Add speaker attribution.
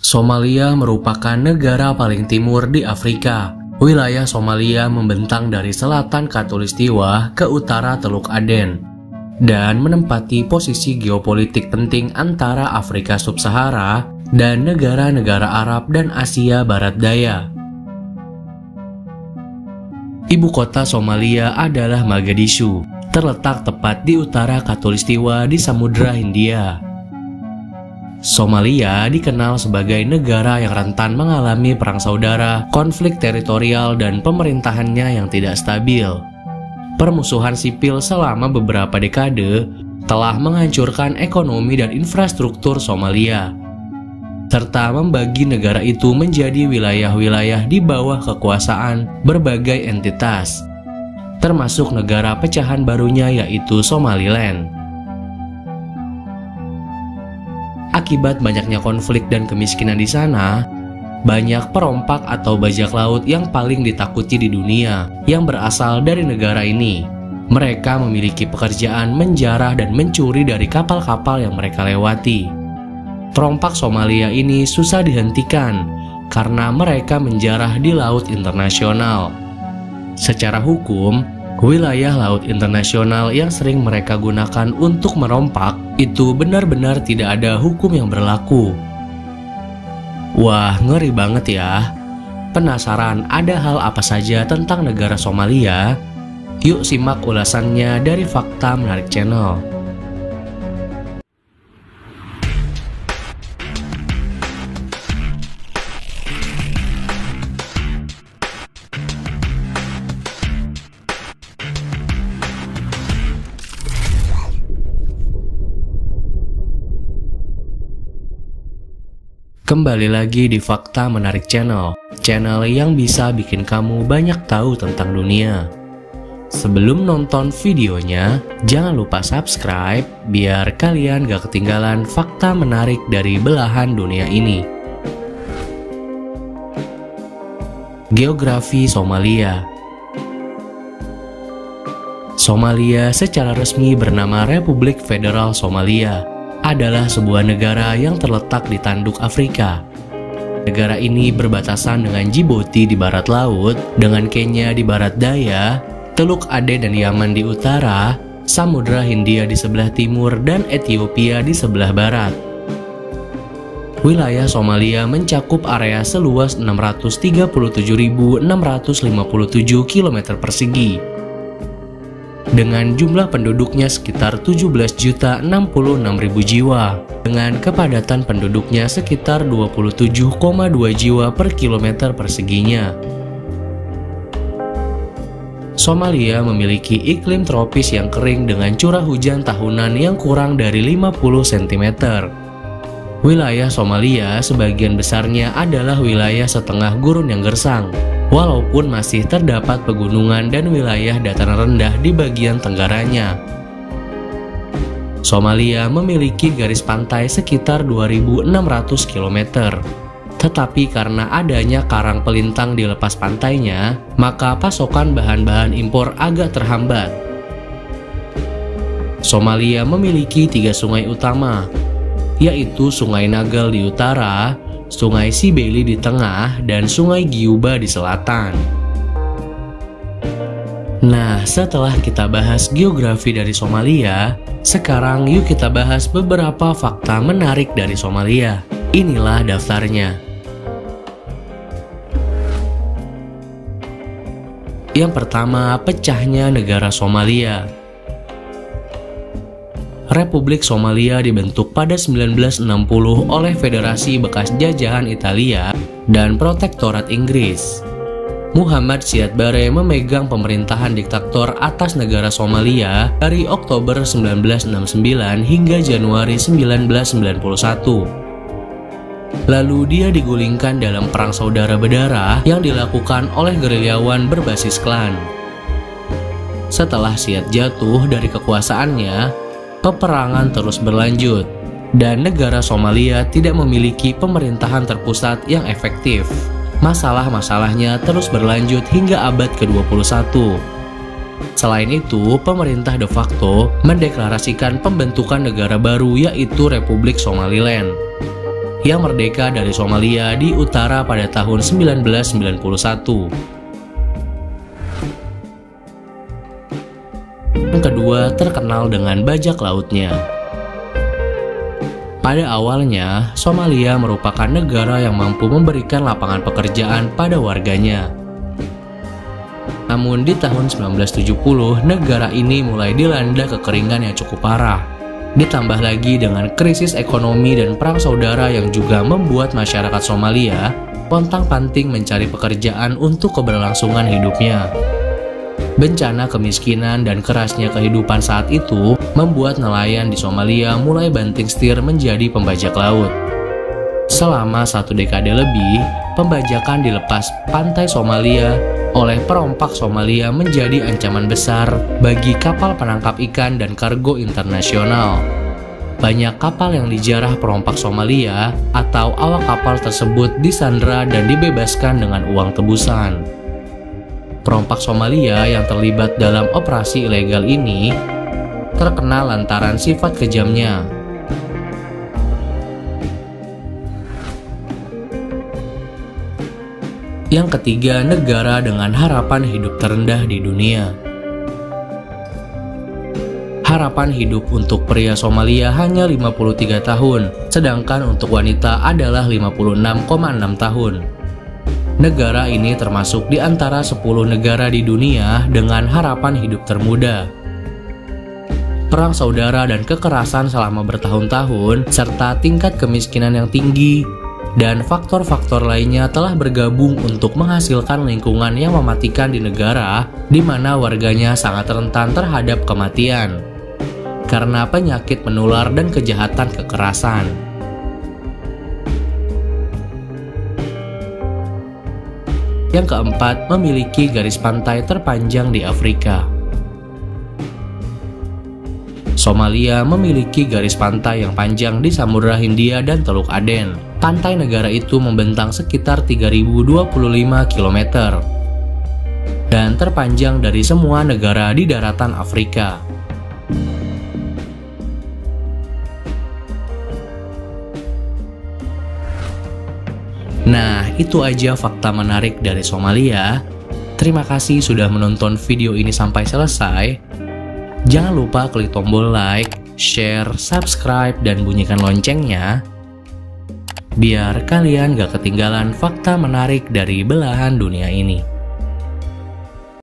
Speaker 1: Somalia merupakan negara paling timur di Afrika. Wilayah Somalia membentang dari selatan Khatulistiwa ke utara Teluk Aden dan menempati posisi geopolitik penting antara Afrika Sub-Sahara dan negara-negara Arab dan Asia Barat Daya. Ibu kota Somalia adalah Mogadishu, terletak tepat di utara Khatulistiwa di Samudra Hindia. Somalia dikenal sebagai negara yang rentan mengalami perang saudara, konflik teritorial, dan pemerintahannya yang tidak stabil. Permusuhan sipil selama beberapa dekade telah menghancurkan ekonomi dan infrastruktur Somalia, serta membagi negara itu menjadi wilayah-wilayah di bawah kekuasaan berbagai entitas, termasuk negara pecahan barunya yaitu Somaliland. Akibat banyaknya konflik dan kemiskinan di sana, banyak perompak atau bajak laut yang paling ditakuti di dunia yang berasal dari negara ini. Mereka memiliki pekerjaan menjarah dan mencuri dari kapal-kapal yang mereka lewati. Perompak Somalia ini susah dihentikan karena mereka menjarah di laut internasional. Secara hukum, wilayah laut internasional yang sering mereka gunakan untuk merompak itu benar-benar tidak ada hukum yang berlaku. Wah, ngeri banget ya. Penasaran ada hal apa saja tentang negara Somalia? Yuk simak ulasannya dari Fakta Menarik Channel. Kembali lagi di Fakta Menarik Channel, channel yang bisa bikin kamu banyak tahu tentang dunia. Sebelum nonton videonya, jangan lupa subscribe biar kalian gak ketinggalan fakta menarik dari belahan dunia ini. Geografi Somalia. Somalia secara resmi bernama Republik Federal Somalia, adalah sebuah negara yang terletak di tanduk Afrika. Negara ini berbatasan dengan Djibouti di barat laut, dengan Kenya di barat daya, Teluk Aden dan Yaman di utara, Samudra Hindia di sebelah timur, dan Ethiopia di sebelah barat. Wilayah Somalia mencakup area seluas 637.657 km persegi. Dengan jumlah penduduknya sekitar 17.066.000 jiwa, dengan kepadatan penduduknya sekitar 27,2 jiwa per kilometer perseginya. Somalia memiliki iklim tropis yang kering dengan curah hujan tahunan yang kurang dari 50 cm. Wilayah Somalia sebagian besarnya adalah wilayah setengah gurun yang gersang, walaupun masih terdapat pegunungan dan wilayah dataran rendah di bagian tenggaranya. Somalia memiliki garis pantai sekitar 2.600 km, tetapi karena adanya karang pelintang di lepas pantainya, maka pasokan bahan-bahan impor agak terhambat. Somalia memiliki 3 sungai utama, yaitu Sungai Nagal di utara, Sungai Sibeli di tengah, dan Sungai Giuba di selatan. Nah, setelah kita bahas geografi dari Somalia, sekarang yuk kita bahas beberapa fakta menarik dari Somalia. Inilah daftarnya. Yang pertama, pecahnya negara Somalia. Republik Somalia dibentuk pada 1960 oleh Federasi bekas jajahan Italia dan Protektorat Inggris. Muhammad Siad Barre memegang pemerintahan diktator atas negara Somalia dari Oktober 1969 hingga Januari 1991. Lalu dia digulingkan dalam perang saudara berdarah yang dilakukan oleh gerilyawan berbasis klan. Setelah Siad jatuh dari kekuasaannya, peperangan terus berlanjut, dan negara Somalia tidak memiliki pemerintahan terpusat yang efektif. Masalah-masalahnya terus berlanjut hingga abad ke-21. Selain itu, pemerintah de facto mendeklarasikan pembentukan negara baru yaitu Republik Somaliland. yang merdeka dari Somalia di utara pada tahun 1991. Yang kedua, terkenal dengan bajak lautnya. Pada awalnya, Somalia merupakan negara yang mampu memberikan lapangan pekerjaan pada warganya. Namun di tahun 1970, negara ini mulai dilanda kekeringan yang cukup parah. Ditambah lagi dengan krisis ekonomi dan perang saudara yang juga membuat masyarakat Somalia pontang-panting mencari pekerjaan untuk keberlangsungan hidupnya. Bencana kemiskinan dan kerasnya kehidupan saat itu membuat nelayan di Somalia mulai banting setir menjadi pembajak laut. Selama 1 dekade lebih, pembajakan di lepas pantai Somalia oleh perompak Somalia menjadi ancaman besar bagi kapal penangkap ikan dan kargo internasional. Banyak kapal yang dijarah perompak Somalia atau awak kapal tersebut disandera dan dibebaskan dengan uang tebusan. Perompak Somalia yang terlibat dalam operasi ilegal ini terkenal lantaran sifat kejamnya. Yang ketiga, negara dengan harapan hidup terendah di dunia. Harapan hidup untuk pria Somalia hanya 53 tahun, sedangkan untuk wanita adalah 56,6 tahun. Negara ini termasuk di antara 10 negara di dunia dengan harapan hidup termuda. Perang saudara dan kekerasan selama bertahun-tahun, serta tingkat kemiskinan yang tinggi, dan faktor-faktor lainnya telah bergabung untuk menghasilkan lingkungan yang mematikan di negara di mana warganya sangat rentan terhadap kematian karena penyakit menular dan kejahatan kekerasan. Yang keempat, memiliki garis pantai terpanjang di Afrika. Somalia memiliki garis pantai yang panjang di Samudra Hindia dan Teluk Aden. Pantai negara itu membentang sekitar 3025 km dan terpanjang dari semua negara di daratan Afrika. Nah, itu aja fakta menarik dari Somalia. Terima kasih sudah menonton video ini sampai selesai. Jangan lupa klik tombol like, share, subscribe, dan bunyikan loncengnya biar kalian gak ketinggalan fakta menarik dari belahan dunia ini.